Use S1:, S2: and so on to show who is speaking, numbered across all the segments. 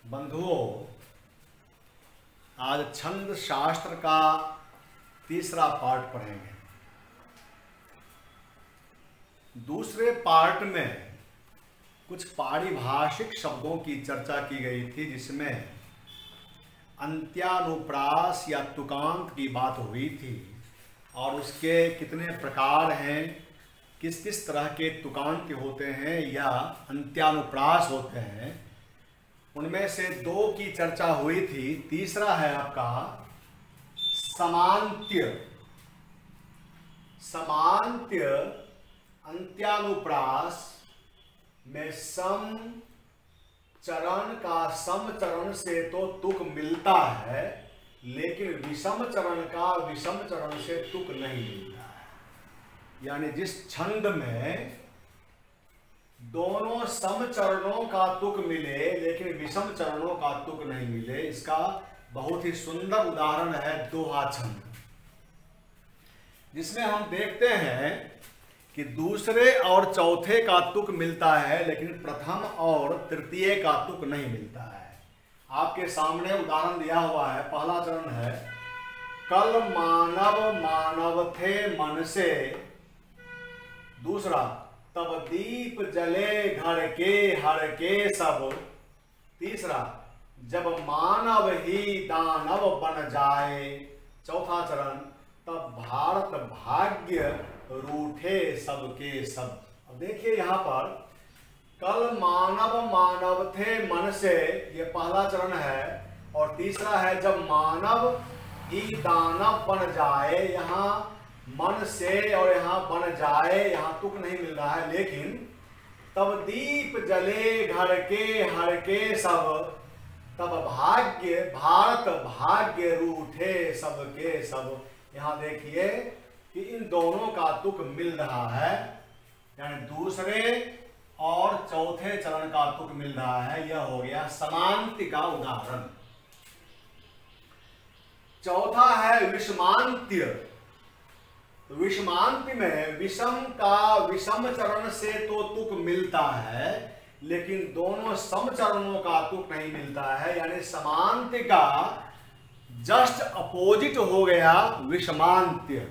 S1: बंधुओं, आज छंद शास्त्र का तीसरा पार्ट पढ़ेंगे। दूसरे पार्ट में कुछ पारिभाषिक शब्दों की चर्चा की गई थी, जिसमें अंत्यानुप्रास या तुकांत की बात हुई थी और उसके कितने प्रकार हैं, किस किस तरह के तुकांत होते हैं या अंत्यानुप्रास होते हैं। उनमें से दो की चर्चा हुई थी। तीसरा है आपका समांत्य। समांत्य अंत्यानुप्रास में सम चरण का सम चरण से तो तुक मिलता है, लेकिन विषम चरण का विषम चरण से तुक नहीं मिलता है। यानी जिस छंद में दोनों सम चरणों का तुक मिले लेकिन विषम चरणों का तुक नहीं मिले, इसका बहुत ही सुंदर उदाहरण है दोहा छंद, जिसमें हम देखते हैं कि दूसरे और चौथे का तुक मिलता है लेकिन प्रथम और तृतीय का तुक नहीं मिलता है। आपके सामने उदाहरण दिया हुआ है। पहला चरण है कल मानव मानव थे मन से। दूसरा तब दीप जले घर के हर के सब। तीसरा जब मानव ही दानव बन जाए। चौथा चरण तब भारत भाग्य रूठे सबके सब। अब देखिए यहाँ पर कल मानव मानव थे मन से, ये पहला चरण है, और तीसरा है जब मानव ही दानव बन जाए। यहाँ मन से और यहाँ बन जाए, यहाँ तुक नहीं मिल रहा है, लेकिन तब दीप जले घर के हर के सब, तब भाग्य भारत भाग्य रूठे सबके सब। यहाँ देखिए कि इन दोनों का तुक मिल रहा है, यानी दूसरे और चौथे चरण का तुक मिल रहा है। यह हो गया समांत्य का उदाहरण। चौथा है विषमांत्य। तो विषमांत्य में विषम का विषम चरण से तो तुक मिलता है, लेकिन दोनों सम चरणों का तुक नहीं मिलता है। यानी समांत्य का जस्ट अपोजिट हो गया विषमांत्य।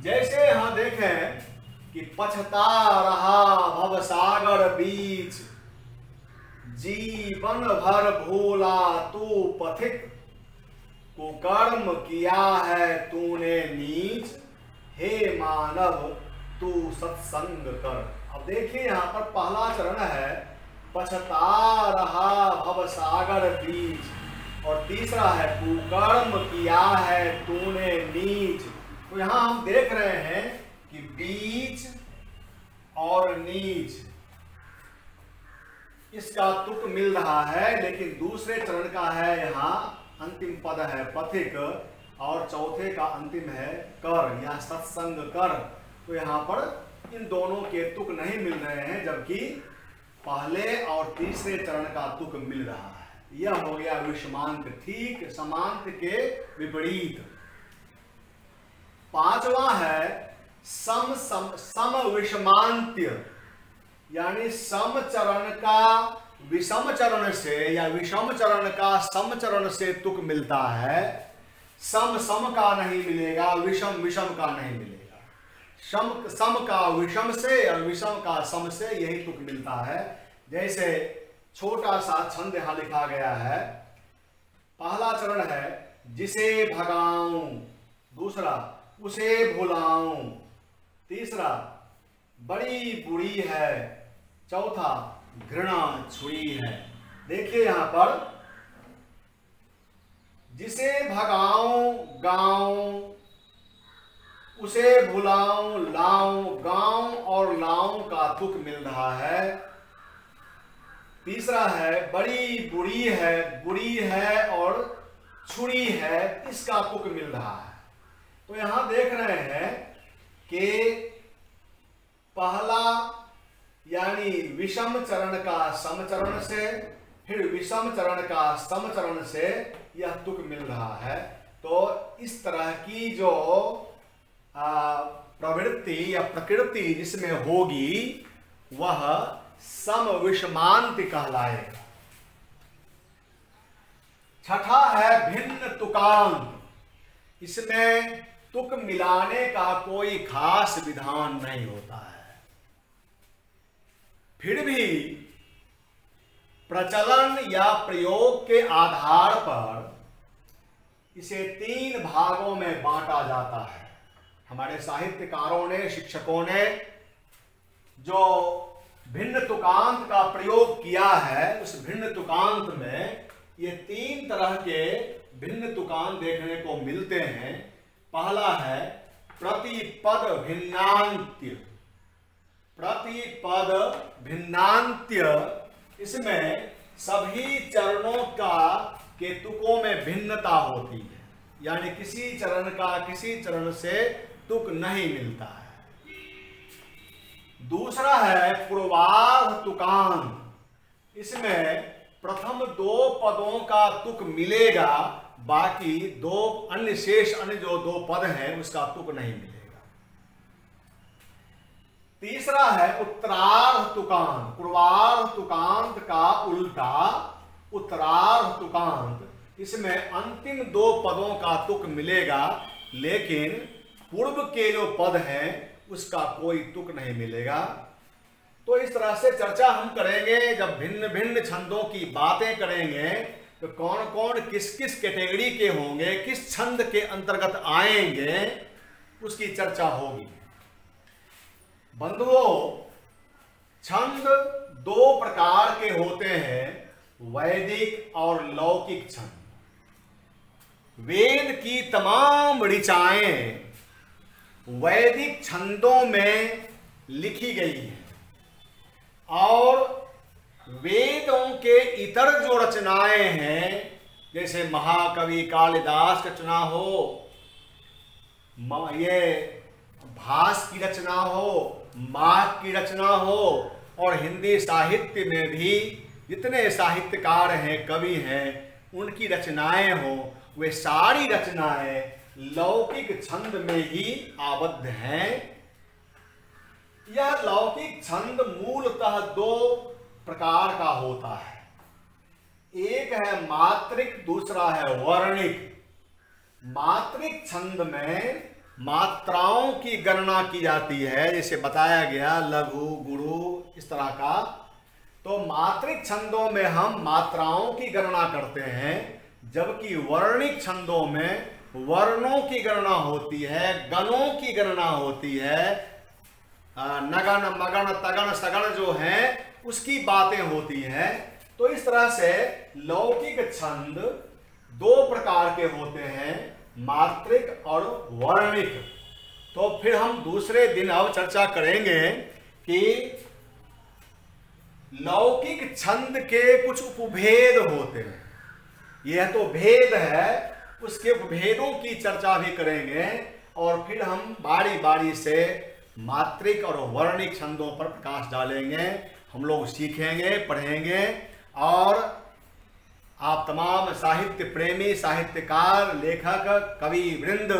S1: जैसे यहां देखें कि पछता रहा भवसागर बीच, जीवन भर भूला तू पथिक, कुकर्म किया है तूने नीच, हे मानव तू सत्संग कर। अब देखिए यहाँ पर पहला चरण है पछता रहा भवसागर बीच, और तीसरा है कुकर्म किया है तूने नीच। तो यहाँ हम देख रहे हैं कि बीच और नीच इसका तुक मिल रहा है, लेकिन दूसरे चरण का है यहाँ अंतिम पद है पथिक, और चौथे का अंतिम है कर या सत्संग कर। तो यहाँ पर इन दोनों के तुक नहीं मिल रहे हैं, जबकि पहले और तीसरे चरण का तुक मिल रहा है। यह हो गया विषमांत, ठीक समांत के विपरीत। पांचवा है सम सम सम विषमांत्य, यानी सम चरण का विषम चरण से या विषम चरण का सम चरण से तुक मिलता है। सम सम का नहीं मिलेगा, विषम विषम का नहीं मिलेगा। सम का विषम से और विषम का सम से यही तुक मिलता है। जैसे छोटा सा छंद यहां लिखा गया है। पहला चरण है जिसे भगाऊं, दूसरा उसे भुलाऊं, तीसरा बड़ी बुरी है, चौथा घृणा छुरी है। देखिए यहां पर जिसे भगाऊं गाऊं, उसे भुलाऊं लाऊं, गाऊं और लाऊं का तुक मिल रहा है। तीसरा है बड़ी बुरी है और छुरी है, इसका तुक मिल रहा है। तो यहां देख रहे हैं कि पहला यानी विषम चरण का सम चरण से, फिर विषम चरण का सम चरण से यह तुक मिल रहा है। तो इस तरह की जो प्रवृत्ति या प्रकृति जिसमें होगी वह सम विषमांत कहलाएगा। छठा है भिन्न तुकांत। इसमें तुक मिलाने का कोई खास विधान नहीं होता है, फिर भी प्रचलन या प्रयोग के आधार पर इसे 3 भागों में बांटा जाता है। हमारे साहित्यकारों ने, शिक्षकों ने जो भिन्न तुकांत का प्रयोग किया है, उस भिन्न तुकांत में ये 3 तरह के भिन्न तुकांत देखने को मिलते हैं। पहला है प्रतिपद भिन्नांत्य। प्रतिपद भिन्नांत्य, इसमें सभी चरणों के तुकों में भिन्नता होती है, यानी किसी चरण का किसी चरण से तुक नहीं मिलता है। दूसरा है पूर्वार्ध तुकांत। इसमें प्रथम 2 पदों का तुक मिलेगा, बाकी 2 अन्य शेष अन्य जो 2 पद हैं उसका तुक नहीं मिलेगा। तीसरा है उत्तरार्ध तुकांत। पूर्वार्ध तुकांत का उल्टा उत्तरार्ध तुकांत। इसमें अंतिम 2 पदों का तुक मिलेगा, लेकिन पूर्व के जो पद हैं उसका कोई तुक नहीं मिलेगा। तो इस तरह से चर्चा हम करेंगे। जब भिन्न भिन्न छंदों की बातें करेंगे तो कौन कौन किस किस कैटेगरी के होंगे, किस छंद के अंतर्गत आएंगे, उसकी चर्चा होगी। बंधुओं, छंद 2 प्रकार के होते हैं, वैदिक और लौकिक छंद। वेद की तमाम ऋचाएं वैदिक छंदों में लिखी गई हैं, और वेदों के इतर जो रचनाएं हैं, जैसे महाकवि कालिदास रचना हो, ये भास की रचना हो, माघ की रचना हो, और हिंदी साहित्य में भी जितने साहित्यकार हैं, कवि हैं, उनकी रचनाएं हो, वे सारी रचनाएं लौकिक छंद में ही आबद्ध हैं। यह लौकिक छंद मूलतः 2 प्रकार का होता है। एक है मात्रिक, दूसरा है वर्णिक। मात्रिक छंद में मात्राओं की गणना की जाती है, जैसे बताया गया लघु, गुरु, इस तरह का। तो मात्रिक छंदों में हम मात्राओं की गणना करते हैं, जबकि वर्णिक छंदों में वर्णों की गणना होती है, गणों की गणना होती है, नगन, मगन, तगन, सगन जो हैं उसकी बातें होती हैं। तो इस तरह से लौकिक छंद 2 प्रकार के होते हैं, मात्रिक और वर्णिक। तो फिर हम दूसरे दिन अब चर्चा करेंगे कि लौकिक छंद के कुछ उपभेद होते हैं। यह तो भेद है, उसके उपभेदों की चर्चा भी करेंगे, और फिर हम बारी बारी से मात्रिक और वर्णिक छंदों पर प्रकाश डालेंगे। हम लोग सीखेंगे, पढ़ेंगे, और आप तमाम साहित्य प्रेमी, साहित्यकार, लेखक, कवि वृंद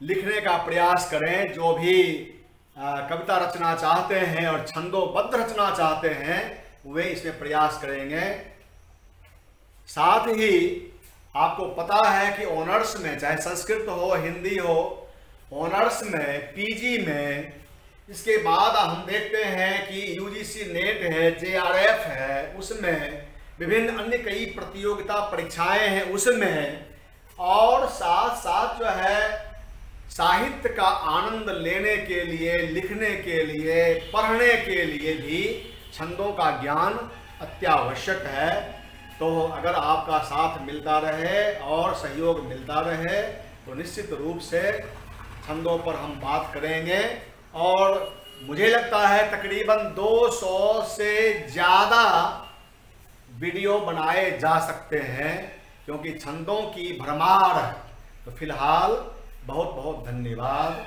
S1: लिखने का प्रयास करें। जो भी कविता रचना चाहते हैं और छंदोबद्ध रचना चाहते हैं, वे इसमें प्रयास करेंगे। साथ ही आपको पता है कि ऑनर्स में, चाहे संस्कृत हो, हिंदी हो, ऑनर्स में, पीजी में, इसके बाद हम देखते हैं कि यूजीसी नेट है, जेआरएफ है, उसमें विभिन्न अन्य कई प्रतियोगिता परीक्षाएं हैं उसमें, और साथ साथ जो है साहित्य का आनंद लेने के लिए, लिखने के लिए, पढ़ने के लिए भी छंदों का ज्ञान अत्यावश्यक है। तो अगर आपका साथ मिलता रहे और सहयोग मिलता रहे तो निश्चित रूप से छंदों पर हम बात करेंगे। और मुझे लगता है तकरीबन 200 से ज़्यादा वीडियो बनाए जा सकते हैं, क्योंकि छंदों की भरमार है। तो फिलहाल बहुत बहुत धन्यवाद।